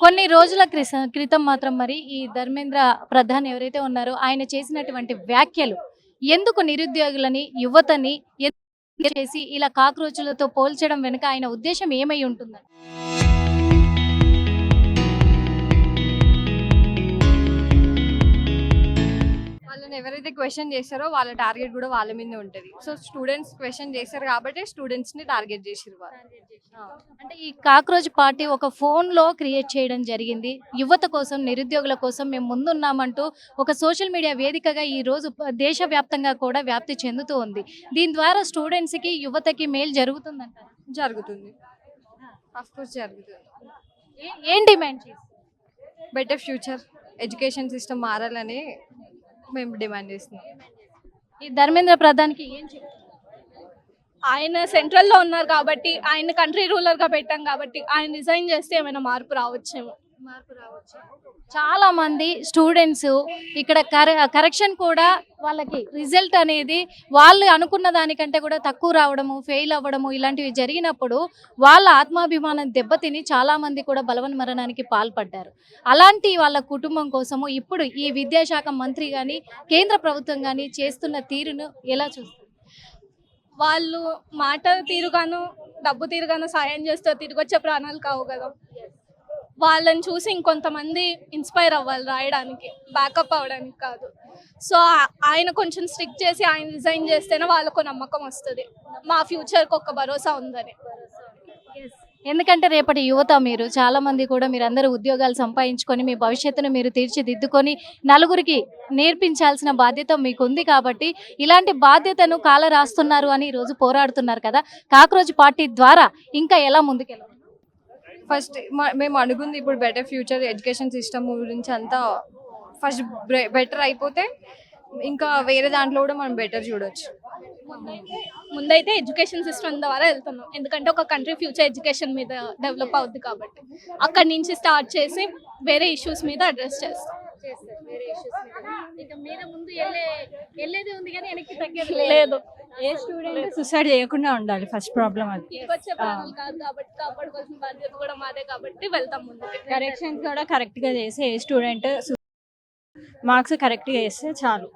కొన్ని రోజుల క్రితం మాత్రం మరి ఈ ధర్మేంద్ర ప్రధాన్ ఎవరైతే ఉన్నారో ఆయన చేసినటువంటి వ్యాఖ్యలు ఎందుకు నిరుద్యోగులని, యువతని ఎందుకు చేసి ఇలా కాక్రోచులతో పోల్చడం వెనుక ఆయన ఉద్దేశం ఏమై ఉంటుందని? వాళ్ళని ఎవరైతే క్వశ్చన్ చేస్తారో వాళ్ళ టార్గెట్ కూడా వాళ్ళ మీదే ఉంటుంది. సో స్టూడెంట్స్ క్వశ్చన్ చేస్తారు కాబట్టి స్టూడెంట్స్ ని టార్గెట్ చేసిరు వాళ్ళు. అంటే ఈ కాక్రోచ్ పార్టీ ఒక ఫోన్‌లో క్రియేట్ చేయడం జరిగింది. యువత కోసం, నిరుద్యోగుల కోసం మేము ముందున్నామంటూ ఒక సోషల్ మీడియా వేదికగా ఈ రోజు దేశవ్యాప్తంగా కూడా వ్యాప్తి చెందుతూ ఉంది. దీని ద్వారా స్టూడెంట్స్‌కి, యువతకి మేలు జరుగుతుందంటారా? జరుగుతుంది, ఆఫ్ కోర్స్ జరుగుతుంది. ఏం డిమాండ్ చేస్తారు? బెటర్ ఫ్యూచర్, ఎడ్యుకేషన్ సిస్టమ్ మారాలని మేము డిమాండ్ చేస్తున్నాం. ఈ ధర్మేంద్ర ప్రధాన్‌కి ఏం చెప్తారు? ఆయన సెంట్రల్లో ఉన్నారు కాబట్టి, ఆయన కంట్రీ రూలర్గా పెట్టాం కాబట్టి ఆయన రిజైన్ చేస్తే ఏమైనా మార్పు రావచ్చేమో. చాలా మంది స్టూడెంట్స్ ఇక్కడ కరెక్షన్ కూడా వాళ్ళకి రిజల్ట్ అనేది వాళ్ళు అనుకున్న దానికంటే కూడా తక్కువ రావడము, ఫెయిల్ అవ్వడము ఇలాంటివి జరిగినప్పుడు వాళ్ళ ఆత్మాభిమానం దెబ్బతిని చాలా మంది కూడా బలవన్ మరణానికి పాల్పడ్డారు. అలాంటి వాళ్ళ కుటుంబం కోసము ఇప్పుడు ఈ విద్యాశాఖ మంత్రి కానీ, కేంద్ర ప్రభుత్వం కానీ చేస్తున్న తీరును ఎలా చూస్తారు? వాళ్ళు మాట తీరుగాను, డబ్బు తీరుగాను సాయం చేస్తే తిరిగొచ్చే ప్రాణాలు కావు కదా. వాళ్ళని చూసి ఇంకొంతమంది ఇన్స్పైర్ అవ్వాలి రాయడానికి, బ్యాకప్ అవ్వడానికి కాదు. సో ఆయన కొంచెం స్ట్రిక్ట్ చేసి ఆయన రిజైన్ చేస్తేనే వాళ్ళకు నమ్మకం వస్తుంది, మా ఫ్యూచర్కి ఒక భరోసా ఉందని. ఎందుకంటే రేపటి యువత మీరు చాలా మంది కూడా మీరందరూ ఉద్యోగాలు సంపాదించుకొని మీ భవిష్యత్తును మీరు తీర్చిదిద్దుకొని నలుగురికి నేర్పించాల్సిన బాధ్యత మీకు ఉంది కాబట్టి ఇలాంటి బాధ్యతను కాల రాస్తున్నారు అని ఈరోజు పోరాడుతున్నారు కదా. కాక్రోచ్ పార్టీ ద్వారా ఇంకా ఎలా ముందుకెళ్ళాలి? ఫస్ట్ మేము అడుగుంది ఇప్పుడు బెటర్ ఫ్యూచర్, ఎడ్యుకేషన్ సిస్టమ్ గురించి అంతా ఫస్ట్ బెటర్ అయిపోతే ఇంకా వేరే దాంట్లో కూడా మనం బెటర్ చూడొచ్చు. ముందైతే ఎడ్యుకేషన్ సిస్టమ్ ద్వారా వెళ్తున్నాం, ఎందుకంటే ఒక కంట్రీ ఫ్యూచర్ ఎడ్యుకేషన్ మీద డెవలప్ అవుద్ది కాబట్టి అక్కడి నుంచి స్టార్ట్ చేసి వేరే ఇష్యూస్ మీద అడ్రస్ చేస్తాం. లేదు, ఏ స్టూడెంట్ సూసైడ్ చేయకుండా ఉండాలి, ఫస్ట్ ప్రాబ్లం అది. వచ్చే ప్రాణాలు కాదు కాబట్టి కాపాడుకోవాల్సిన బాధ్యత కూడా మాదే కాబట్టి వెళ్తాం ముందుకు. కరెక్షన్స్ కూడా కరెక్ట్ గా చేసి ఏ స్టూడెంట్ మార్క్స్ కరెక్ట్ గా చేస్తే చాలు.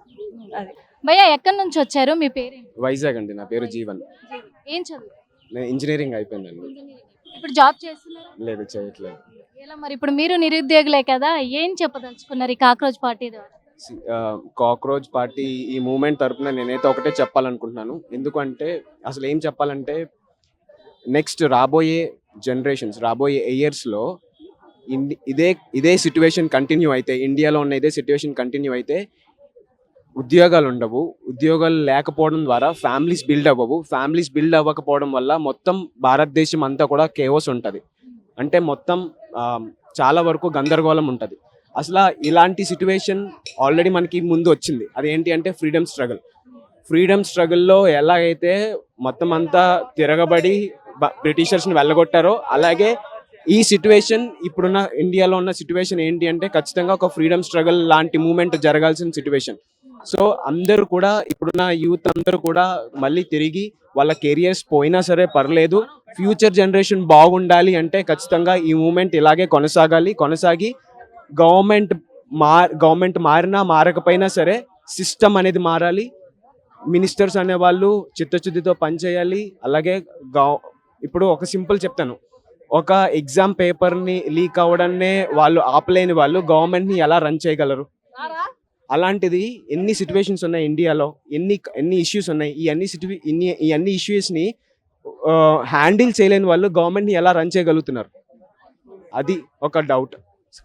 అది భయ్యా ఎక్కడి నుంచి వచ్చారు? మీ పేరేంటి? వైజాగ్ అండి. నా పేరు జీవన్. ఏం చదువు? నేను ఇంజనీరింగ్ అయిపోయిందండి. ఇప్పుడు జాబ్ చేస్తున్నారా? లేదు, చేయట్లేదు. ఎలా మరి ఇప్పుడు మీరు నిరుద్యోగులే కదా, ఏం చెప్పదలుచుకున్నారు ఈ కాక్రోచ్ పార్టీ ద్వారా? కాక్రోచ్ పార్టీ ఈ మూమెంట్ తరపున నేనైతే ఒకటే చెప్పాలనుకుంటున్నాను. ఎందుకంటే అసలు ఏం చెప్పాలంటే నెక్స్ట్ రాబోయే జనరేషన్స్, రాబోయే ఇయర్స్లో ఇదే సిచ్యువేషన్ కంటిన్యూ అయితే, ఇండియాలో ఉన్న ఇదే సిచ్యువేషన్ కంటిన్యూ అయితే ఉద్యోగాలు ఉండవు. ఉద్యోగాలు లేకపోవడం ద్వారా ఫ్యామిలీస్ బిల్డ్ అవ్వవు. ఫ్యామిలీస్ బిల్డ్ అవ్వకపోవడం వల్ల మొత్తం భారతదేశం అంతా కూడా కేఓస్ ఉంటుంది. అంటే మొత్తం చాలా వరకు గందరగోళం ఉంటుంది. అసలు ఇలాంటి సిచ్యువేషన్ ఆల్రెడీ మనకి ముందు వచ్చింది. అదేంటి అంటే ఫ్రీడమ్ స్ట్రగుల్లో ఎలాగైతే మొత్తం అంతా తిరగబడి బ్రిటిషర్స్ని వెళ్ళగొట్టారో, అలాగే ఈ సిచ్యువేషన్ ఇప్పుడున్న ఇండియాలో ఉన్న సిచ్యువేషన్ ఏంటి అంటే ఖచ్చితంగా ఒక ఫ్రీడమ్ స్ట్రగుల్ లాంటి మూమెంట్ జరగాల్సిన సిచ్యువేషన్. సో అందరూ కూడా, ఇప్పుడున్న యూత్ అందరూ కూడా మళ్ళీ తిరిగి వాళ్ళ కెరియర్స్ పోయినా సరే పర్లేదు, ఫ్యూచర్ జనరేషన్ బాగుండాలి అంటే ఖచ్చితంగా ఈ మూమెంట్ ఇలాగే కొనసాగి గవర్నమెంట్ మారినా మారకపోయినా సరే సిస్టమ్ అనేది మారాలి. మినిస్టర్స్ అనేవాళ్ళు చిత్తశుద్ధితో పనిచేయాలి. అలాగే ఇప్పుడు ఒక సింపుల్ చెప్తాను, ఒక ఎగ్జామ్ పేపర్ని లీక్ అవ్వడాన్నే వాళ్ళు ఆపలేని వాళ్ళు గవర్నమెంట్ని ఎలా రన్ చేయగలరు? అలాంటిది ఎన్ని సిచ్యువేషన్స్ ఉన్నాయి ఇండియాలో, ఎన్ని ఇష్యూస్ ఉన్నాయి. ఈ అన్ని ఇష్యూస్ని హ్యాండిల్ చేయలేని వాళ్ళు గవర్నమెంట్ని ఎలా రన్ చేయగలుగుతున్నారు? అది ఒక డౌట్.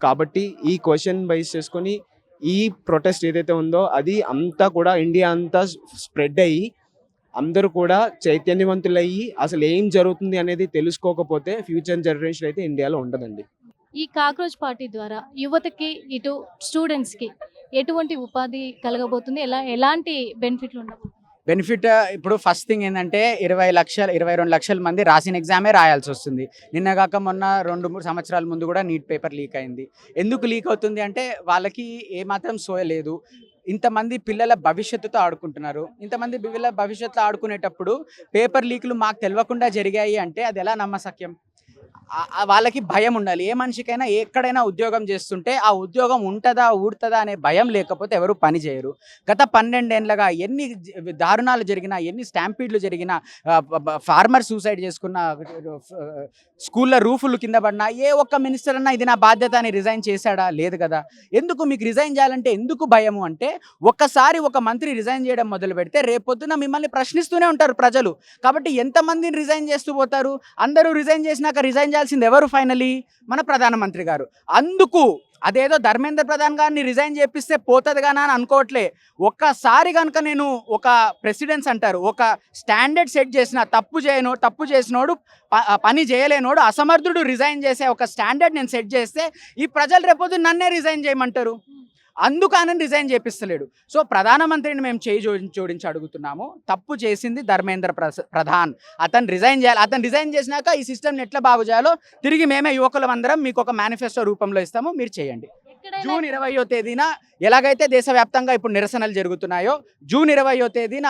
కాబట్టి ఈ క్వశ్చన్ బేస్ చేసుకొని ఈ ప్రొటెస్ట్ ఏదైతే ఉందో అది అంతా కూడా ఇండియా అంతా స్ప్రెడ్ అయ్యి అందరూ కూడా చైతన్యవంతులయ్యి అసలు ఏం జరుగుతుంది అనేది తెలుసుకోకపోతే ఫ్యూచర్ జనరేషన్ అయితే ఇండియాలో ఉండదండి. ఈ కాక్రోచ్ పార్టీ ద్వారా యువతకి, ఇటు స్టూడెంట్స్కి ఎటువంటి ఉపాధి కలగబోతుంది? ఎలాంటి బెనిఫిట్లు ఉండబోతుంది? బెనిఫిట్ ఇప్పుడు ఫస్ట్ థింగ్ ఏంటంటే 22 లక్షల మంది రాసిన ఎగ్జామే రాయాల్సి వస్తుంది. నిన్నగాక మొన్న 2-3 సంవత్సరాల ముందు కూడా నీట్ పేపర్ లీక్ అయింది. ఎందుకు లీక్ అవుతుంది అంటే వాళ్ళకి ఏమాత్రం సోయలేదు. ఇంతమంది పిల్లల భవిష్యత్తుతో ఆడుకుంటున్నారు. ఇంతమంది పిల్లల భవిష్యత్తులో ఆడుకునేటప్పుడు పేపర్ లీకులు మాకు తెలియకుండా జరిగాయి అంటే అది ఎలా నమ్మశక్యం? వాళ్ళకి భయం ఉండాలి. ఏ మనిషికైనా ఎక్కడైనా ఉద్యోగం చేస్తుంటే ఆ ఉద్యోగం ఉంటుందా ఊడుతుందా అనే భయం లేకపోతే ఎవరు పని చేయరు. గత 12 ఏళ్ళగా ఎన్ని దారుణాలు జరిగినా, ఎన్ని స్టాంపీడ్లు జరిగినా, ఫార్మర్ సూసైడ్ చేసుకున్న, స్కూళ్ళ రూఫులు కింద పడినా ఏ ఒక్క మినిస్టర్ అన్నా ఇది నా బాధ్యత అని రిజైన్ చేశాడా? లేదు కదా. ఎందుకు మీకు రిజైన్ చేయాలంటే ఎందుకు భయము అంటే, ఒక్కసారి ఒక మంత్రి రిజైన్ చేయడం మొదలు పెడితే రేపొద్దున మిమ్మల్ని ప్రశ్నిస్తూనే ఉంటారు ప్రజలు. కాబట్టి ఎంతమందిని రిజైన్ చేస్తూ పోతారు? అందరూ రిజైన్ చేసినాక రిజైన్ చేయాల్సింది ఎవరు? ఫైనలీ మన ప్రధానమంత్రి గారు. అందుకు అదేదో ధర్మేంద్ర ప్రధాన్ గారిని రిజైన్ చేపిస్తే పోతుంది కానీ అని అనుకోవట్లే. ఒక్కసారి కనుక నేను ఒక ప్రెసిడెన్స్ అంటారు, ఒక స్టాండర్డ్ సెట్ చేసిన, తప్పు చేసినోడు, పని చేయలేనోడు, అసమర్థుడు రిజైన్ చేసే ఒక స్టాండర్డ్ నేను సెట్ చేస్తే ఈ ప్రజలు రేపొద్దు నన్నే రిజైన్ చేయమంటారు. అందుకు ఆయన రిజైన్ చేపిస్తలేడు. సో ప్రధానమంత్రిని మేము చేయి జోడించి అడుగుతున్నాము. తప్పు చేసింది ధర్మేంద్ర ప్రధాన్. అతను రిజైన్ చేయాలి. అతను రిజైన్ చేసినాక ఈ సిస్టమ్ని ఎట్లా బాగు చేయాలో తిరిగి మేమే యువకులం అందరం మీకు ఒక మేనిఫెస్టో రూపంలో ఇస్తాము, మీరు చేయండి. జూన్ 20వ తేదీన ఎలాగైతే దేశవ్యాప్తంగా ఇప్పుడు నిరసనలు జరుగుతున్నాయో, జూన్ 20వ తేదీన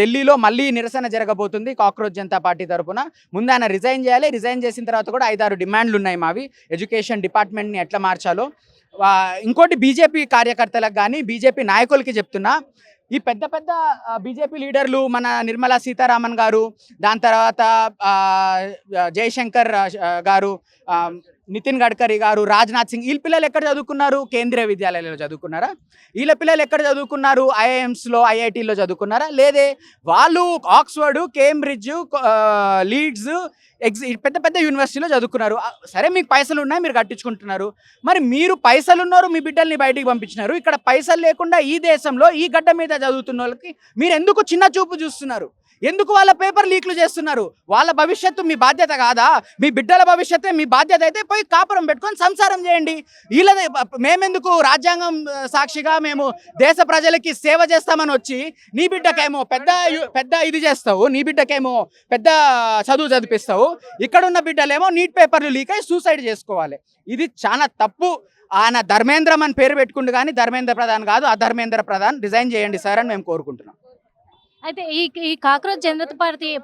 ఢిల్లీలో మళ్ళీ నిరసన జరగబోతుంది కాక్రోచ్ జనతా పార్టీ తరఫున. ముందు ఆయన రిజైన్ చేయాలి. రిజైన్ చేసిన తర్వాత కూడా 5-6 డిమాండ్లు ఉన్నాయి మావి. ఎడ్యుకేషన్ డిపార్ట్మెంట్ని ఎట్లా మార్చాలో. ఇంకోటి బీజేపీ కార్యకర్తలకు కానీ బీజేపీ నాయకులకి చెప్తున్నా, ఈ పెద్ద బీజేపీ లీడర్లు మన నిర్మలా సీతారామన్ గారు, దాని తర్వాత జయశంకర్ గారు, నితిన్ గడ్కరీ గారు, రాజ్నాథ్ సింగ్, వీళ్ళ పిల్లలు ఎక్కడ చదువుకున్నారు? కేంద్రీయ విద్యాలయాల్లో చదువుకున్నారా? వీళ్ళ పిల్లలు ఎక్కడ చదువుకున్నారు? ఐఐఎమ్స్లో, ఐఐటీలో చదువుకున్నారా? లేదే. వాళ్ళు ఆక్స్ఫర్డ్, కేంబ్రిడ్జ్, లీడ్స్, పెద్ద యూనివర్సిటీలో చదువుకున్నారు. సరే, మీకు పైసలు ఉన్నాయి, మీరు కట్టించుకుంటున్నారు. మరి మీరు పైసలు ఉన్నారు, మీ బిడ్డల్ని బయటికి పంపించినారు. ఇక్కడ పైసలు లేకుండా ఈ దేశంలో ఈ గడ్డ మీద చదువుతున్న వాళ్ళకి మీరు ఎందుకు చిన్న చూపు చూస్తున్నారు? ఎందుకు వాళ్ళ పేపర్ లీక్లు చేస్తున్నారు? వాళ్ళ భవిష్యత్తు మీ బాధ్యత కాదా? మీ బిడ్డల భవిష్యత్తే మీ బాధ్యత అయితే పోయి కాపురం పెట్టుకొని సంసారం చేయండి. వీళ్ళదే మేమెందుకు రాజ్యాంగం సాక్షిగా మేము దేశ ప్రజలకి సేవ చేస్తామని వచ్చి నీ బిడ్డకేమో పెద్ద ఇది చేస్తావు, నీ బిడ్డకేమో పెద్ద చదువు చదివిస్తావు, ఇక్కడున్న బిడ్డలేమో నీట్ పేపర్లు లీక్ అయి సూసైడ్ చేసుకోవాలి. ఇది చాలా తప్పు. ఆయన ధర్మేంద్రం అని పేరు పెట్టుకుంటూ కానీ ధర్మేంద్ర ప్రధాన్ కాదు, అధర్మేంద్ర ప్రధాన్. రిజైన్ చేయండి సార్ అని మేము కోరుకుంటున్నాం. అయితే ఈ కాక్రోచ్ జనతా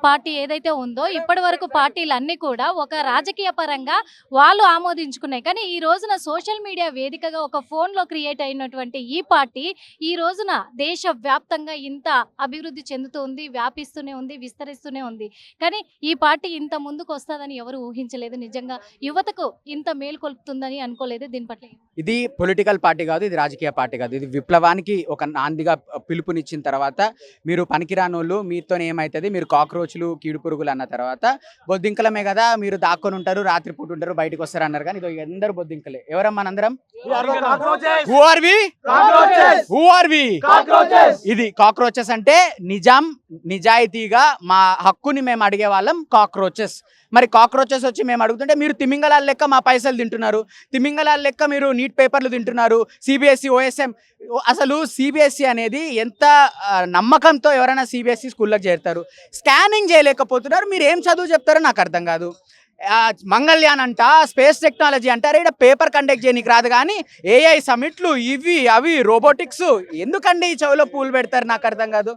పార్టీ ఏదైతే ఉందో, ఇప్పటి వరకు పార్టీలన్నీ కూడా ఒక రాజకీయ పరంగా వాళ్ళు ఆమోదించుకున్నాయి. కానీ ఈ రోజున సోషల్ మీడియా వేదికగా ఒక ఫోన్లో క్రియేట్ అయినటువంటి ఈ పార్టీ ఈ రోజున దేశవ్యాప్తంగా ఇంత అభివృద్ధి చెందుతూ ఉంది, వ్యాపిస్తూనే ఉంది, విస్తరిస్తూనే ఉంది. కానీ ఈ పార్టీ ఇంత ముందుకు వస్తుందని ఎవరు ఊహించలేదు. నిజంగా యువతకు ఇంత మేలు కొలుపుతుందని అనుకోలేదు. దీని పట్ల ఇది పొలిటికల్ పార్టీ కాదు, ఇది రాజకీయ పార్టీ కాదు. ఇది విప్లవానికి ఒక నాందిగా పిలుపునిచ్చిన తర్వాత మీరు పనికిరానోళ్ళు, మీతో ఏమవుతుంది, మీరు కాక్రోచ్లు, కీడు పురుగులు అన్న తర్వాత బొద్దింకలమే కదా, మీరు దాక్కొని ఉంటారు, రాత్రిపూట ఉంటారు, బయటకు వస్తారు అన్నారు. కానీ ఇది అందరు బొద్దింకలే. ఎవరమ్మా మనందరం? ఇది కాక్రోచెస్ అంటే నిజాయితీగా మా హక్కుని మేము అడిగే వాళ్ళం కాక్రోచెస్. మరి కాక్రోచెస్ వచ్చి మేము అడుగుతుంటే మీరు తిమింగలాల లెక్క మా పైసలు తింటున్నారు, తిమింగలాల లెక్క మీరు నీట్ పేపర్లు తింటున్నారు, సిబిఎస్ఈ, ఓఎస్ఎం. అసలు సిబిఎస్ఈ అనేది ఎంత నమ్మకంతో ఎవరైనా సిబిఎస్ఈ స్కూల్లోకి చేరుతారు? స్కానింగ్ చేయలేకపోతున్నారు. మీరు ఏం చదువు చెప్తారో నాకు అర్థం కాదు. మంగళయాన్ అంట, స్పేస్ టెక్నాలజీ అంటారు, ఇక్కడ పేపర్ కండక్ట్ చేయడానికి రాదు. కానీ ఏఐ సమిట్లు, ఇవి అవి రోబోటిక్స్, ఎందుకండి ఈ చెవిలో పూలు పెడతారు? నాకు అర్థం కాదు.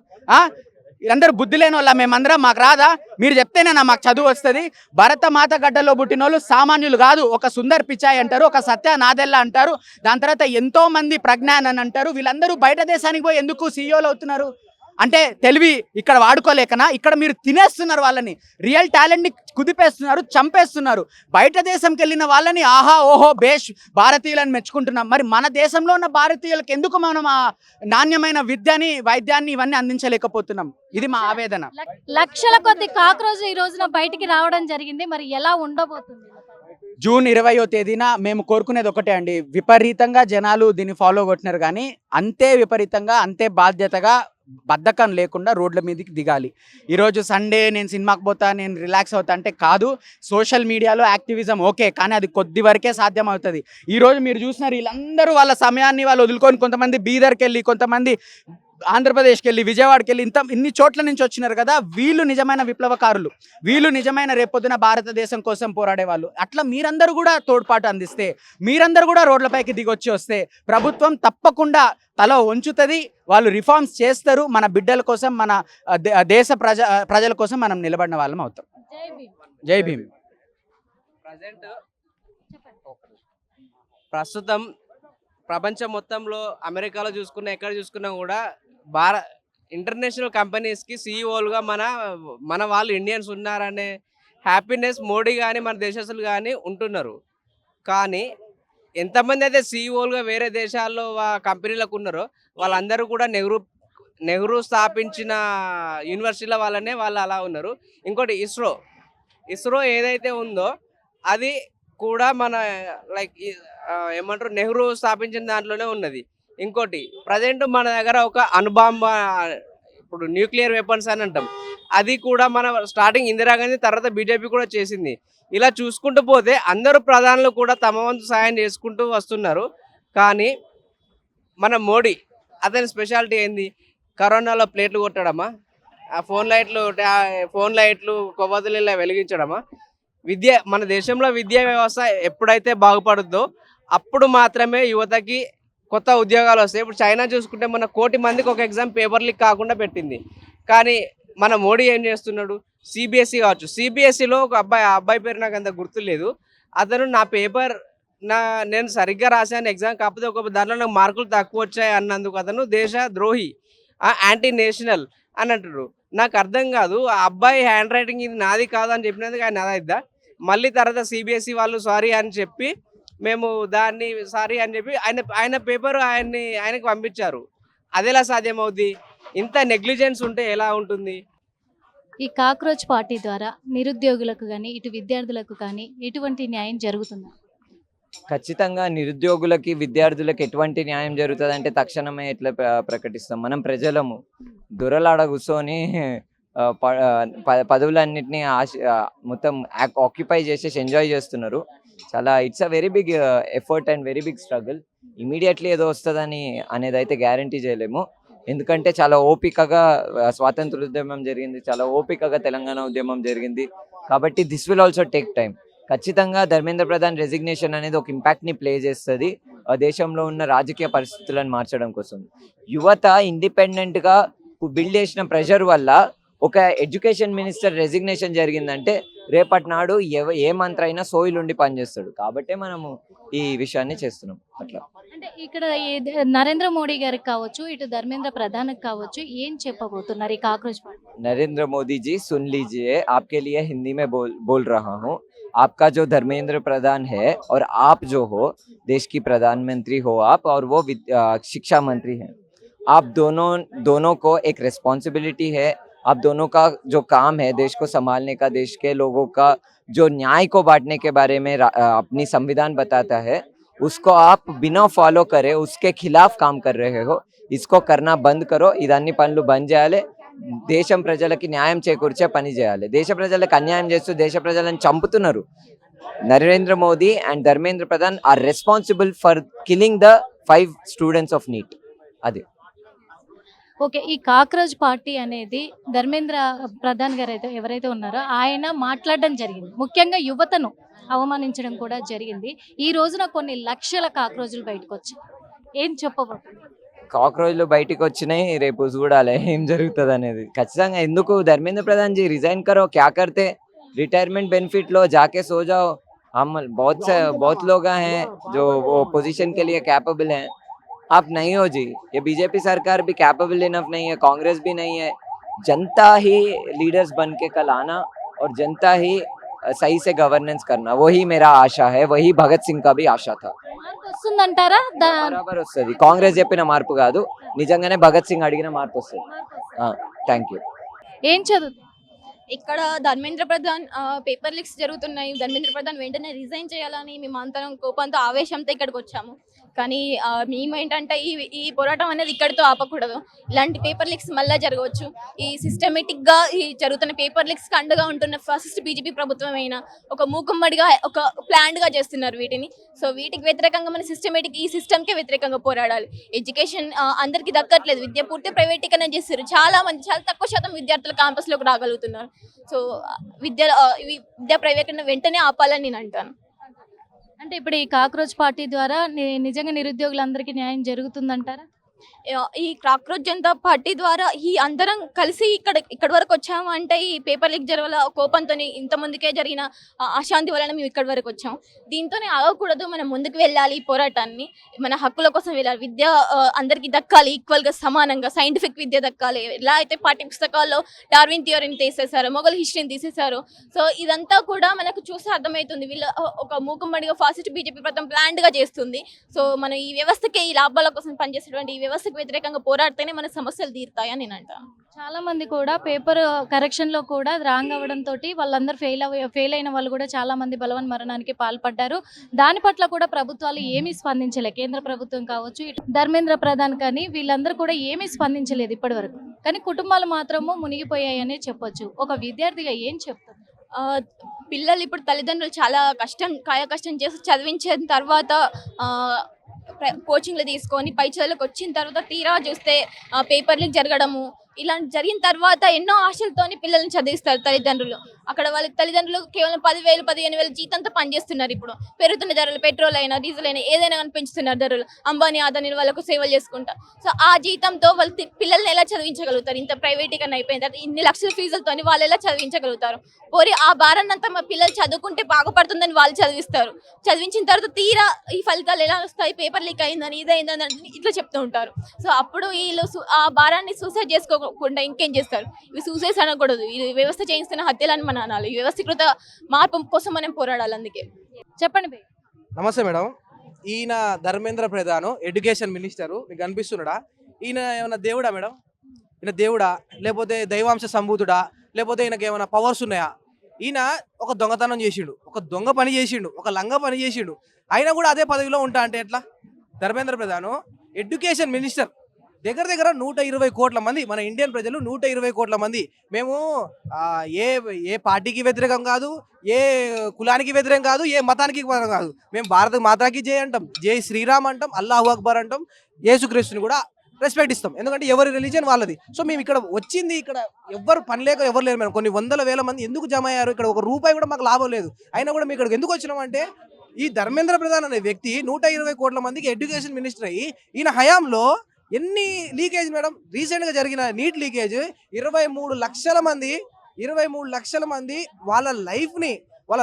వీళ్ళందరూ బుద్ధి లేని వాళ్ళ మేమందరం? మాకు రాదా? మీరు చెప్తేనేనా మాకు చదువు వస్తుంది? భరత మాత గడ్డలో పుట్టిన వాళ్ళు సామాన్యులు కాదు. ఒక సుందర్ పిచాయ్ అంటారు, ఒక సత్య నాదెల్లా అంటారు, దాని తర్వాత ఎంతో మంది ప్రజ్ఞాన్ అని అంటారు. వీళ్ళందరూ బయట దేశానికి పోయి ఎందుకు సీఈఓలు అవుతున్నారు? అంటే తెలివి ఇక్కడ వాడుకోలేకనా? ఇక్కడ మీరు తినేస్తున్నారు వాళ్ళని, రియల్ టాలెంట్ని కుదిపేస్తున్నారు, చంపేస్తున్నారు. బయట దేశంకి వెళ్ళిన వాళ్ళని ఆహా ఓహో బేష్ భారతీయులను మెచ్చుకుంటున్నాం. మరి మన దేశంలో ఉన్న భారతీయులకు ఎందుకు మనం ఆ నాణ్యమైన విద్యని, వైద్యాన్ని, ఇవన్నీ అందించలేకపోతున్నాం? ఇది మా ఆవేదన. లక్షల కొద్ది కాక్రోచ్ ఈ రోజున బయటికి రావడం జరిగింది. మరి ఎలా ఉండబోతుంది? జూన్ 20వ తేదీన మేము కోరుకునేది ఒకటే అండి. విపరీతంగా జనాలు దీన్ని ఫాలో కొట్టినారు, కానీ అంతే విపరీతంగా, అంతే బాధ్యతగా, బద్ధకం లేకుండా రోడ్ల మీదకి దిగాలి. ఈరోజు సండే నేను సినిమాకి పోతా, నేను రిలాక్స్ అవుతా అంటే కాదు. సోషల్ మీడియాలో యాక్టివిజం ఓకే, కానీ అది కొద్ది వరకే సాధ్యం అవుతుంది. ఈరోజు మీరు చూసినారు, వీళ్ళందరూ వాళ్ళ సమయాన్ని వాళ్ళు వదులుకొని, కొంతమంది బీదర్కి వెళ్ళి, కొంతమంది ఆంధ్రప్రదేశ్కి వెళ్ళి, విజయవాడకి వెళ్ళి, ఇన్ని చోట్ల నుంచి వచ్చినారు కదా. వీళ్ళు నిజమైన విప్లవకారులు, వీళ్ళు నిజమైన రేపొద్దున భారతదేశం కోసం పోరాడే వాళ్ళు. అట్లా మీరందరూ కూడా తోడ్పాటు అందిస్తే, మీరందరూ కూడా రోడ్లపైకి దిగొచ్చి వస్తే ప్రభుత్వం తప్పకుండా తల వంచుతుంది. వాళ్ళు రిఫార్మ్స్ చేస్తారు. మన బిడ్డల కోసం, మన దేశ ప్రజల కోసం మనం నిలబడిన వాళ్ళం అవుతాం. జై భీమ్. ప్రజెంట్ ప్రస్తుతం ప్రపంచం మొత్తంలో అమెరికాలో చూసుకున్నా ఎక్కడ చూసుకున్నా కూడా ఇంటర్నేషనల్ కంపెనీస్కి సీఈఓలుగా మన వాళ్ళు ఇండియన్స్ ఉన్నారనే హ్యాపీనెస్ మోడీ కానీ మన దేశస్తులు కానీ ఉంటున్నారు. కానీ ఎంతమంది అయితే సీఈఓలుగా వేరే దేశాల్లో కంపెనీలకు ఉన్నారో వాళ్ళందరూ కూడా నెహ్రూ స్థాపించిన యూనివర్సిటీల వాళ్ళనే వాళ్ళు అలా ఉన్నారు. ఇంకోటి ఇస్రో ఏదైతే ఉందో అది కూడా మన లైక్ ఏమంటారు నెహ్రూ స్థాపించిన దాంట్లోనే ఉన్నది. ఇంకోటి ప్రజెంట్ మన దగ్గర ఒక అణుబాంబ, ఇప్పుడు న్యూక్లియర్ వెపన్స్ అని అంటాం, అది కూడా మన స్టార్టింగ్ ఇందిరాగాంధీ తర్వాత బీజేపీ కూడా చేసింది. ఇలా చూసుకుంటూ పోతే అందరూ ప్రధానులు కూడా తమ వంతు సాయం చేసుకుంటూ వస్తున్నారు. కానీ మన మోడీ అతని స్పెషాలిటీ ఏంది? కరోనాలో ప్లేట్లు కొట్టడమా, ఆ ఫోన్ లైట్లు కొవ్వొత్తులు ఇలా వెలిగించడమా? మన దేశంలో విద్యా వ్యవస్థ ఎప్పుడైతే బాగుపడుద్దో అప్పుడు మాత్రమే యువతకి కొత్త ఉద్యోగాలు వస్తాయి. ఇప్పుడు చైనా చూసుకుంటే మన 1 కోటి మందికి ఒక ఎగ్జామ్ పేపర్ లీక్ కాకుండా పెట్టింది. కానీ మన మోడీ ఏం చేస్తున్నాడు? సిబిఎస్ఈ కావచ్చు, సిబిఎస్ఈలో ఒక అబ్బాయి పేరు నాకు అంత గుర్తులేదు. అతను నేను సరిగ్గా రాశాను ఎగ్జామ్, కాకపోతే ఒక దాంట్లో నాకు మార్కులు తక్కువ వచ్చాయి అన్నందుకు అతను దేశ ద్రోహి, యాంటీ నేషనల్ అని అంటారు. నాకు అర్థం కాదు, ఆ అబ్బాయి హ్యాండ్ రైటింగ్ ఇది నాది కాదు అని చెప్పినందుకు ఆయన నాదైద్దా? మళ్ళీ తర్వాత సిబిఎస్ఈ వాళ్ళు సారీ అని చెప్పి మేము దాన్ని సారీ అని చెప్పి ఆయన పేపర్ ఆయనకు పంపించారు. అదెలా సాధ్యమవుద్ది? ఇంత నెగ్లిజెన్స్ ఉంటే ఎలా ఉంటుంది? ఈ కాక్రోచ్ పార్టీ ద్వారా నిరుద్యోగులకు కానీ ఇటు విద్యార్థులకు కానీ ఎటువంటి న్యాయం జరుగుతుందా? ఖచ్చితంగా నిరుద్యోగులకి విద్యార్థులకు ఎటువంటి న్యాయం జరుగుతుంది అంటే తక్షణమే ఎట్లా ప్రకటిస్తాం. మనం ప్రజలము దొరలాడ కూర్చొని పదవులన్నింటినీ మొత్తం ఆక్యుపై చేసేసి ఎంజాయ్ చేస్తున్నారు. చాలా it's a very big effort and very big struggle. Immediately ఏదో వస్తుందని అనేది అయితే గ్యారంటీ చేయలేము. ఎందుకంటే చాలా ఓపికగా స్వాతంత్ర ఉద్యమం జరిగింది, చాలా ఓపికగా తెలంగాణ ఉద్యమం జరిగింది. కాబట్టి this will also take time. ఖచ్చితంగా ధర్మేంద్ర ప్రధాన్ రెసిగ్నేషన్ అనేది ఒక ఇంపాక్ట్ని ప్లే చేస్తుంది దేశంలో ఉన్న రాజకీయ పరిస్థితులను మార్చడం కోసం. యువత ఇండిపెండెంట్గా బిల్డ్ చేసిన ప్రెషర్ వల్ల ఒక ఎడ్యుకేషన్ మినిస్టర్ రెసిగ్నేషన్ జరిగిందంటే రేపటి నాడు ఏ మంత్రి అయినా సోయిలుండి పనిచేస్తాడు. కాబట్టి మనము ఈ విషయాన్ని చేస్తున్నాం. అట్లా అంటే ఇక్కడ నరేంద్ర మోడీ గారికి కావచ్చు, ఇటు ధర్మేంద్ర ప్రధానికి కావచ్చు, ఏం చెప్పబోతున్నారు ఈ కాక్రోచ్ పార్టీ? नरेंद्र मोदी जी सुन लीजिए, आपके लिए हिंदी में बोल रहा हूँ. आपका जो धर्मेंद्र प्रधान है और आप जो हो देश की प्रधानमंत्री हो आप, और वो शिक्षा मंत्री हैं. आप दोनों को एक रिस्पॉन्सिबिलिटी है. आप दोनों का जो काम है देश को संभालने का, देश के लोगों का जो न्याय को बांटने के बारे में अपनी संविधान बताता है, उसको आप बिना फॉलो करे उसके खिलाफ काम कर रहे हो. इसको करना बंद करो. ఇదన్నీ పనులు బంద్ చేయాలి. దేశం ప్రజలకి న్యాయం చేకూర్చే పని చేయాలి. దేశ ప్రజలకు అన్యాయం చేస్తూ దేశ ప్రజలను చంపుతున్నారు. Narendra Modi and Dharmendra Pradhan are responsible for killing the 5 students of NEET. అది ఓకే, ఈ కాక్రోచ్ పార్టీ అనేది ధర్మేంద్ర ప్రధాన్ గారు ఎవరైతే ఉన్నారో ఆయన మాట్లాడడం జరిగింది. ముఖ్యంగా యువతను అవమానించడం కూడా జరిగింది. ఈ రోజున కొన్ని లక్షల కాక్రోచులు బయటకు వచ్చాయి. ఏం చెప్పబోతున్నారు? కాక్రోచ్లు బయటికి వచ్చినాయి, రేపు చూడాలి ఏం జరుగుతుంది అనేది. ఖచ్చితంగా ఎందుకు ధర్మేంద్ర ప్రధాన్ जी रिजाइन करो, क्या करते? रिटायरमेंट बेनिफिट लो, जाके सो जाओ. हम बहुत लोग हैं जो वो पोजीशन के लिए कैपेबल हैं. आप नहीं हो जी. ये बीजेपी सरकार भी कैपेबल इनफ नहीं है, कांग्रेस भी नहीं है. जनता ही लीडर्स बन के कल आना और जनता ही सही से गवर्नेंस करना, वही मेरा आशा है. वही भगत सिंह का भी आशा था. మార్పు వస్తుందంటారా? బరాబర్ వస్తుంది. కాంగ్రెస్ చెప్పిన మార్పు కాదు, నిజంగానే భగత్ సింగ్ అడిగిన మార్పు వస్తుంది. Thank you. ఏం చదువు? ఇక్కడ ధర్మేంద్ర ప్రధాన్ పేపర్ లీక్స్ జరుగుతున్నాయి. ధర్మేంద్ర ప్రధాన్ వెంటనే రిజైన్ చేయాలని మేము అందరం కోపంతో ఆవేశంతో ఇక్కడికి వచ్చాము. కానీ మేము ఏంటంటే ఈ పోరాటం అనేది ఇక్కడితో ఆపకూడదు. ఇలాంటి పేపర్ లీక్స్ మళ్ళీ జరగవచ్చు. ఈ సిస్టమేటిక్గా ఈ జరుగుతున్న పేపర్ లీక్స్కి అండగా ఉంటున్న ఫస్ట్ బీజేపీ ప్రభుత్వం అయినా ఒక మూకుమ్మడిగా ఒక ప్లాన్డ్గా చేస్తున్నారు వీటిని. సో వీటికి వ్యతిరేకంగా మన ఈ సిస్టమ్కే వ్యతిరేకంగా పోరాడాలి. ఎడ్యుకేషన్ అందరికీ దక్కట్లేదు. విద్య పూర్తి ప్రైవేటీకరణ చేస్తారు. చాలా తక్కువ శాతం విద్యార్థులు క్యాంపస్లోకి రాగలుగుతున్నారు. సో విద్యా ప్రైవేటీకరణ వెంటనే ఆపాలని నేను అంటాను. అంటే ఇప్పుడు ఈ కాక్రోచ్ పార్టీ ద్వారా నిజంగా నిరుద్యోగులందరికీ న్యాయం జరుగుతుందంటారా? ఈ కాక్రోచ్ జనతా పార్టీ ద్వారా ఈ అందరం కలిసి ఇక్కడి వరకు వచ్చాము అంటే ఈ పేపర్ లీక్ జరగల కోపంతో ఇంతమందికే జరిగిన అశాంతి వలన మేము ఇక్కడి వరకు వచ్చాం. దీంతోనే ఆగకూడదు, మనం ముందుకు వెళ్ళాలి ఈ పోరాటాన్ని, మన హక్కుల కోసం వెళ్ళాలి. విద్య అందరికీ దక్కాలి, ఈక్వల్గా సమానంగా సైంటిఫిక్ విద్య దక్కాలి. ఎలా అయితే పాఠ్య పుస్తకాల్లో డార్విన్ థియరీని తీసేశారో, మొఘల్ హిస్టరీని తీసేశారో, సో ఇదంతా కూడా మనకు చూస్తే అర్థమవుతుంది. వీళ్ళ ఒక మూకుమ్మడిగా ఫాసిస్ట్ బీజేపీ ప్రభుత్వం ప్లాన్డ్గా చేస్తుంది. సో మనం ఈ వ్యవస్థకి ఈ లాభాల కోసం పనిచేసేటువంటి ఈ వ్యవస్థకు వ్యతిరేకంగా పోరాడితేనే మన సమస్యలు తీరుతాయని నేను అంటాను. చాలా మంది కూడా పేపర్ కరెక్షన్ లో కూడా రాంగ్ అవ్వడం తోటి వాళ్ళందరూ ఫెయిల్ అయిన వాళ్ళు కూడా చాలా మంది బలవన్ మరణానికి పాల్పడ్డారు. దాని పట్ల కూడా ప్రభుత్వాలు ఏమీ స్పందించలేదు. కేంద్ర ప్రభుత్వం కావచ్చు, ఇటు ధర్మేంద్ర ప్రధాన్ కానీ వీళ్ళందరూ కూడా ఏమీ స్పందించలేదు ఇప్పటి వరకు. కానీ కుటుంబాలు మాత్రము మునిగిపోయాయనే చెప్పొచ్చు. ఒక విద్యార్థిగా ఏం చెప్తారు? పిల్లలు ఇప్పుడు తల్లిదండ్రులు చాలా కాయకష్టం చేసి చదివించిన తర్వాత కోచింగ్లు తీసుకొని పై చదువులకు వచ్చిన తర్వాత తీరా చూస్తే పేపర్ లీక్ జరగడము, ఇలాంటి జరిగిన తర్వాత ఎన్నో ఆశలతోని పిల్లల్ని చదివిస్తారు తల్లిదండ్రులు. అక్కడ వాళ్ళ తల్లిదండ్రులు కేవలం 10,000 15,000 జీతంతో పనిచేస్తున్నారు. ఇప్పుడు పెరుగుతున్న ధరలు, పెట్రోల్ అయినా డీజిల్ అయినా ఏదైనా కానీ పెంచుతున్నారు ధరలు. అంబానీ అదానీ వాళ్ళకు సేవలు చేసుకుంటా. సో ఆ జీతంతో వాళ్ళు పిల్లల్ని ఎలా చదివించగలుగుతారు? ఇంత ప్రైవేటీకరణ అయిపోయిన తర్వాత ఇన్ని లక్షల ఫీజులతో వాళ్ళు ఎలా చదివించగలుగుతారు? పోరి ఆ భారాన్ని అంతా మా పిల్లలు చదువుకుంటే బాగుపడుతుందని వాళ్ళు చదివిస్తారు. చదివించిన తర్వాత తీరా ఈ ఫలితాలు ఎలా వస్తాయి, పేపర్ లీక్ అయిందని ఇదైందని ఇట్లా చెప్తూ ఉంటారు. సో అప్పుడు వీళ్ళు ఆ భారాన్ని సూసైడ్ చేసుకోకుండా ఇంకేం చేస్తారు? ఇవి సూసైడ్స్ అనకూడదు, ఇది వ్యవస్థ చేయిస్తున్న హత్యలని మనం అనాలి. ఈ వ్యవస్థీకృత మార్పు కోసం మనం పోరాడాలి. అందుకే చెప్పండి భయ్. నమస్తే మేడం. ఈయన ధర్మేంద్ర ప్రధాన్ ఎడ్యుకేషన్ మినిస్టరు, మీకు అనిపిస్తున్నాడా? ఈయన ఏమైనా దేవుడా మేడం? ఈయన దేవుడా, లేకపోతే దైవాంశ సంభూతుడా, లేకపోతే ఈయనకి ఏమైనా పవర్స్ ఉన్నాయా? ఈయన ఒక దొంగతనం చేసిండు, ఒక దొంగ పని చేసిండు, ఒక లంగ పని చేసిండు, అయినా కూడా అదే పదవిలో ఉంటా అంటే ఎట్లా? ధర్మేంద్ర ప్రధాన్ ఎడ్యుకేషన్ మినిస్టర్, దగ్గర దగ్గర 120 కోట్ల మంది మన ఇండియన్ ప్రజలు, 120 కోట్ల మంది. మేము ఏ పార్టీకి వ్యతిరేకం కాదు, ఏ కులానికి వ్యతిరేకం కాదు, ఏ మతానికి వ్యతిరేకం కాదు. మేము భారత మాతాకి జై అంటాం, జై శ్రీరామ్ అంటాం, అల్లాహు అక్బర్ అంటాం, యేసుక్రీస్తుని కూడా రెస్పెక్ట్ ఇస్తాం. ఎందుకంటే ఎవరి రిలీజియన్ వాళ్ళది. సో మేము ఇక్కడ వచ్చింది, ఇక్కడ ఎవరు పని లేక ఎవరు లేరు మేడం. కొన్ని వందల వేల మంది ఎందుకు జమ అయ్యారు? ఇక్కడ ఒక రూపాయి కూడా మాకు లాభం లేదు. అయినా కూడా మేము ఇక్కడికి ఎందుకు వచ్చినామంటే ఈ ధర్మేంద్ర ప్రధాన్ అనే వ్యక్తి 120 కోట్ల మందికి ఎడ్యుకేషన్ మినిస్టర్ అయ్యి ఈయన హయాంలో ఎన్ని లీకేజ్ మేడం? రీసెంట్గా జరిగిన నీట్ లీకేజ్ 23 లక్షల మంది వాళ్ళ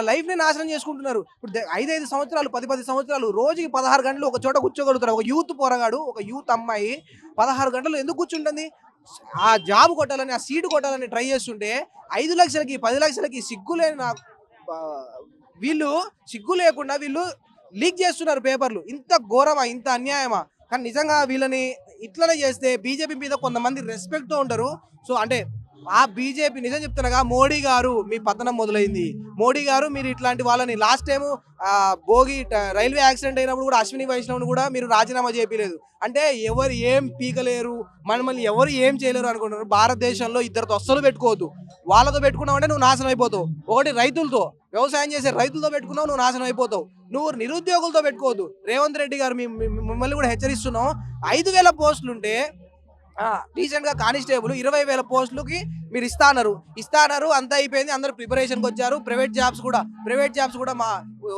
లైఫ్ని నాశనం చేసుకుంటున్నారు. ఇప్పుడు 5 సంవత్సరాలు 10 సంవత్సరాలు రోజుకి 16 గంటలు ఒక చోట కూర్చోగలుగుతారు. ఒక యూత్ పోరగాడు, ఒక యూత్ అమ్మాయి 16 గంటలు ఎందుకు కూర్చుంటుంది? ఆ జాబ్ కొట్టాలని, ఆ సీటు కొట్టాలని ట్రై చేస్తుంటే 5 లక్షలకి 10 లక్షలకి వీళ్ళు సిగ్గు లేకుండా వీళ్ళు లీక్ చేస్తున్నారు పేపర్లు. ఇంత ఘోరమా, ఇంత అన్యాయమా? కానీ నిజంగా వీళ్ళని ఇట్లనే చేస్తే బీజేపీ మీద కొంతమంది రెస్పెక్ట్తో ఉంటారు. సో అంటే ఆ బీజేపీ నిజం చెప్తున్నాగా, మోడీ గారు మీ పతనం మొదలైంది. మోడీ గారు మీరు ఇట్లాంటి వాళ్ళని లాస్ట్ టైం రైల్వే యాక్సిడెంట్ అయినప్పుడు కూడా అశ్విని వైష్ణవ్ని కూడా మీరు రాజీనామా చేయలేదు. అంటే ఎవరు ఏం పీకలేరు, మనల్ని ఎవరు ఏం చేయలేరు అనుకుంటున్నారు. భారతదేశంలో 2 తొస్సలు పెట్టుకోవద్దు. వాళ్ళతో పెట్టుకున్నావు నువ్వు నాశనం అయిపోతావు. ఒకటి రైతులతో, వ్యవసాయం చేసే రైతులతో పెట్టుకున్నావు నువ్వు నాశనం అయిపోతావు. నువ్వు నిరుద్యోగులతో పెట్టుకోవద్దు. రేవంత్ రెడ్డి గారు మిమ్మల్ని కూడా హెచ్చరిస్తున్నావు. 5,000 పోస్టులుంటే రీసెంట్గా కానిస్టేబుల్ 20,000 పోస్టులకి మీరు ఇస్తాన్నారు అంతా అయిపోయింది. అందరూ ప్రిపరేషన్కి వచ్చారు. ప్రైవేట్ జాబ్స్ కూడా మా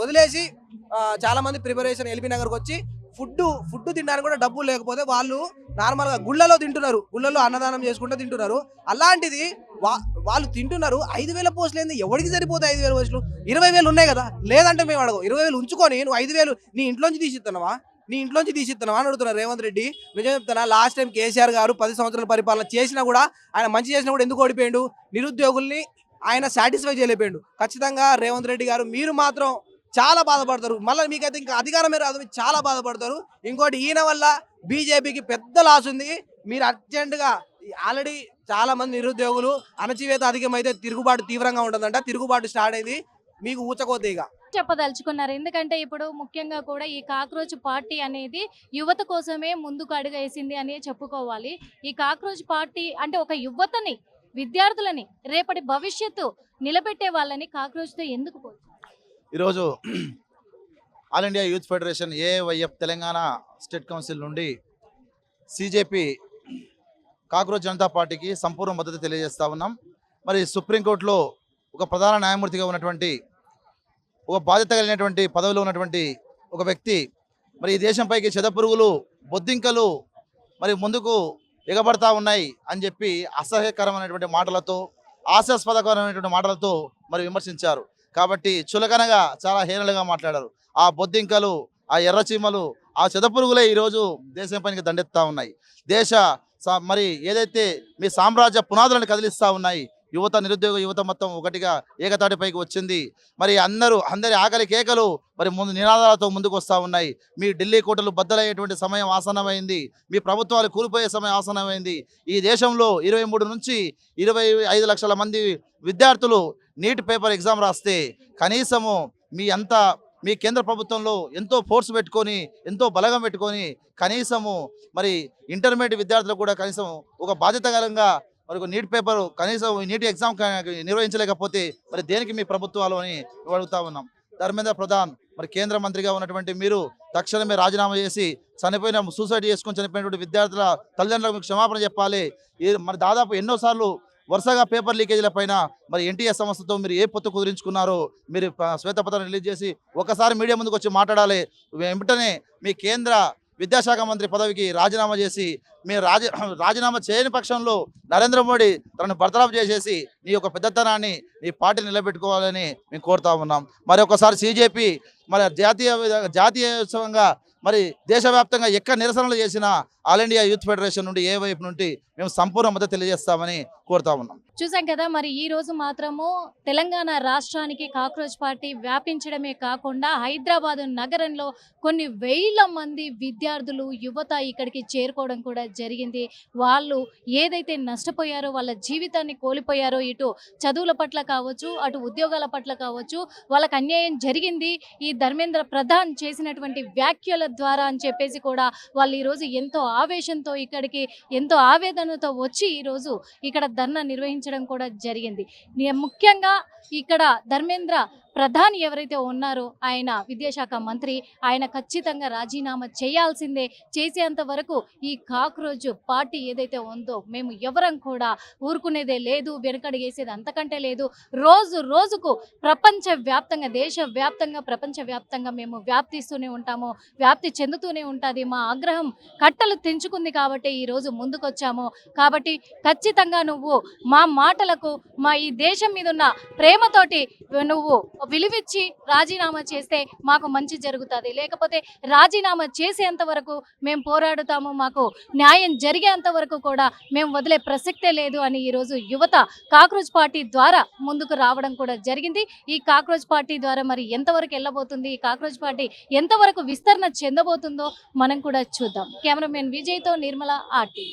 వదిలేసి చాలా మంది ప్రిపరేషన్ ఎల్బీ నగర్కి వచ్చి ఫుడ్ తినడానికి కూడా డబ్బులు లేకపోతే వాళ్ళు నార్మల్గా గుళ్ళలో తింటున్నారు, గుళ్ళలో అన్నదానం చేసుకుంటూ తింటున్నారు. అలాంటిది వాళ్ళు తింటున్నారు. 5,000 పోస్టులు ఏంది? ఎవరికి సరిపోతాయి 5,000 పోస్టులు? 20,000 ఉన్నాయి కదా, లేదంటే మేము అడగం. 20,000 ఉంచుకొని నువ్వు 5,000 నీ ఇంట్లోంచి తీసిస్తున్నావా అని అడుగుతున్నారు రేవంత్ రెడ్డి. నిజం చెప్తున్నా, లాస్ట్ టైం కేసీఆర్ గారు 10 సంవత్సరాల పరిపాలన చేసినా కూడా, ఆయన మంచి చేసినా కూడా ఎందుకు ఓడిపోయాడు? నిరుద్యోగుల్ని ఆయన సాటిస్ఫై చేయలేకపోయాడు. ఖచ్చితంగా రేవంత్ రెడ్డి గారు మీరు మాత్రం చాలా బాధపడతారు. మళ్ళీ మీకైతే ఇంకా అధికారమే రాదు, మీరు చాలా బాధపడతారు. ఇంకోటి, ఈయన వల్ల బీజేపీకి పెద్ద లాస్ ఉంది. మీరు అర్జెంటుగా, ఆల్రెడీ చాలా మంది నిరుద్యోగులు అణచివేత అధికమైతే తిరుగుబాటు తీవ్రంగా ఉంటుందంట. తిరుగుబాటు స్టార్ట్ అయింది, మీకు ఊచకోతే ఇక చెప్పదలుచుకున్నారు. ఎందుకంటే ఇప్పుడు ముఖ్యంగా కూడా ఈ కాక్రోచ్ పార్టీ అనేది యువత కోసమే ముందుకు అడుగేసింది అని చెప్పుకోవాలి. ఈ కాక్రోచ్ పార్టీ అంటే ఒక యువతని, విద్యార్థులని, రేపటి భవిష్యత్తు నిలబెట్టే వాళ్ళని కాక్రోచ్తో ఎందుకు పోల్చారు? ఈరోజు all India youth federation AIYF Telangana state council నుండి సిజేపీ కాక్రోచ్ జనతా పార్టీకి సంపూర్ణ మద్దతు తెలియజేస్తా ఉన్నాం. మరి సుప్రీంకోర్టులో ఒక ప్రధాన న్యాయమూర్తిగా ఉన్నటువంటి, ఒక బాధ్యత కలిగినటువంటి పదవిలో ఉన్నటువంటి ఒక వ్యక్తి మరి ఈ దేశంపైకి చెదపురుగులు, బొద్దింకలు మరి ముందుకు ఎగబడతా ఉన్నాయి అని చెప్పి అసహ్యకరమైనటువంటి మాటలతో, హాస్యాస్పదకరమైనటువంటి మాటలతో మరి విమర్శించారు. కాబట్టి చులకనగా చాలా హేళనగా మాట్లాడారు. ఆ బొద్దింకలు, ఆ ఎర్రచీమలు, ఆ చెదపురుగులే ఈరోజు దేశం పైకి దండెత్తా ఉన్నాయి. మరి ఏదైతే మీ సామ్రాజ్య పునాదులను కదిలిస్తూ ఉన్నాయి, యువత, నిరుద్యోగ యువత మొత్తం ఒకటిగా ఏకతాటిపైకి వచ్చింది. మరి అందరి ఆకలి కేకలు మరి నినాదాలతో ముందుకు వస్తూ ఉన్నాయి. మీ ఢిల్లీ కోటలు బద్దలయ్యేటువంటి సమయం ఆసన్నమైంది. మీ ప్రభుత్వాలు కూలిపోయే సమయం ఆసన్నమైంది. ఈ దేశంలో 23 నుంచి 25 లక్షల మంది విద్యార్థులు నీట్ పేపర్ ఎగ్జామ్ రాస్తే కనీసము మీ కేంద్ర ప్రభుత్వంలో ఎంతో ఫోర్స్ పెట్టుకొని, ఎంతో బలగం పెట్టుకొని కనీసము మరి ఇంటర్మీడియట్ విద్యార్థులకు కూడా కనీసం ఒక బాధ్యతకరంగా మరి నీట్ పేపర్ కనీసం నీట్ ఎగ్జామ్ నిర్వహించలేకపోతే మరి దేనికి మీ ప్రభుత్వాలు అని అడుగుతా ఉన్నాం. ధర్మేంద్ర ప్రధాన్, మరి కేంద్ర మంత్రిగా ఉన్నటువంటి మీరు తక్షణమే రాజీనామా చేసి సూసైడ్ చేసుకొని చనిపోయినటువంటి విద్యార్థుల తల్లిదండ్రులకు మీకు క్షమాపణ చెప్పాలి. మరి దాదాపు ఎన్నోసార్లు వరుసగా పేపర్ లీకేజీల పైన మరి ఎన్టీఎస్ సంస్థతో మీరు ఏ పొత్తు కుదిరించుకున్నారో మీరు శ్వేతపత్రాన్ని రిలీజ్ చేసి ఒకసారి మీడియా ముందుకు వచ్చి మాట్లాడాలి. వెంటనే మీ కేంద్ర విద్యాశాఖ మంత్రి పదవికి రాజీనామా చేసి, మీరు రాజీనామా చేయని పక్షంలో నరేంద్ర మోడీ తనను బర్తరఫ్ చేసేసి నీ యొక్క పెద్దతనాన్ని, నీ పార్టీని నిలబెట్టుకోవాలని మేము కోరుతా ఉన్నాం. మరి ఒకసారి CJP మరి జాతీయోత్సవంగా మరి దేశవ్యాప్తంగా ఎక్కడ నిరసనలు చేసినా ఆల్ ఇండియా యూత్ ఫెడరేషన్ నుండి ఏ వైపు నుండి మేము సంపూర్ణ మద్దతు తెలియజేస్తామని కోరుతా ఉన్నాం. చూసాం కదా, మరి ఈ రోజు మాత్రము తెలంగాణ రాష్ట్రానికి కాక్రోచ్ పార్టీ వ్యాపించడమే కాకుండా హైదరాబాద్ నగరంలో కొన్ని వేల మంది విద్యార్థులు, యువత ఇక్కడికి చేరుకోవడం కూడా జరిగింది. వాళ్ళు ఏదైతే నష్టపోయారో, వాళ్ళ జీవితాన్ని కోల్పోయారో, ఇటు చదువుల పట్ల కావచ్చు, అటు ఉద్యోగాల పట్ల కావచ్చు, వాళ్ళకి అన్యాయం జరిగింది ఈ ధర్మేంద్ర ప్రధాన్ చేసినటువంటి వ్యాఖ్యల ద్వారా అని చెప్పేసి కూడా వాళ్ళు ఈరోజు ఎంతో ఆవేశంతో, ఇక్కడికి ఎంతో ఆవేదనతో వచ్చి ఈరోజు ఇక్కడ ధర్నా నిర్వహించడం కూడా జరిగింది. ముఖ్యంగా ఇక్కడ ధర్మేంద్ర ప్రధాని ఎవరైతే ఉన్నారో ఆయన విద్యాశాఖ మంత్రి, ఆయన ఖచ్చితంగా రాజీనామా చేయాల్సిందే. చేసేంత వరకు ఈ కాక్రోచ్ పార్టీ ఏదైతే ఉందో మేము ఎవరం కూడా ఊరుకునేదే లేదు, వెనకడిగేసేది అంతకంటే లేదు. రోజుకు ప్రపంచవ్యాప్తంగా, దేశవ్యాప్తంగా, ప్రపంచవ్యాప్తంగా మేము వ్యాప్తిస్తూనే ఉంటాము, వ్యాప్తి చెందుతూనే ఉంటుంది. మా ఆగ్రహం కట్టలు తెంచుకుంది కాబట్టి ఈరోజు ముందుకొచ్చాము. కాబట్టి ఖచ్చితంగా నువ్వు మా మాటలకు, మా ఈ దేశం మీద ఉన్న ప్రేమతోటి నువ్వు విలువిచ్చి రాజీనామా చేస్తే మాకు మంచి జరుగుతుంది. లేకపోతే రాజీనామా చేసేంత వరకు మేము పోరాడుతాము, మాకు న్యాయం జరిగేంత వరకు కూడా మేము వదిలే ప్రసక్తే లేదు అని ఈరోజు యువత కాక్రోచ్ పార్టీ ద్వారా ముందుకు రావడం కూడా జరిగింది. ఈ కాక్రోచ్ పార్టీ ద్వారా మరి ఎంతవరకు వెళ్ళబోతుంది, ఈ కాక్రోచ్ పార్టీ ఎంతవరకు విస్తరణ చెందబోతుందో మనం కూడా చూద్దాం. కెమెరామెన్ విజయ్తో నిర్మల, ఆర్టీ.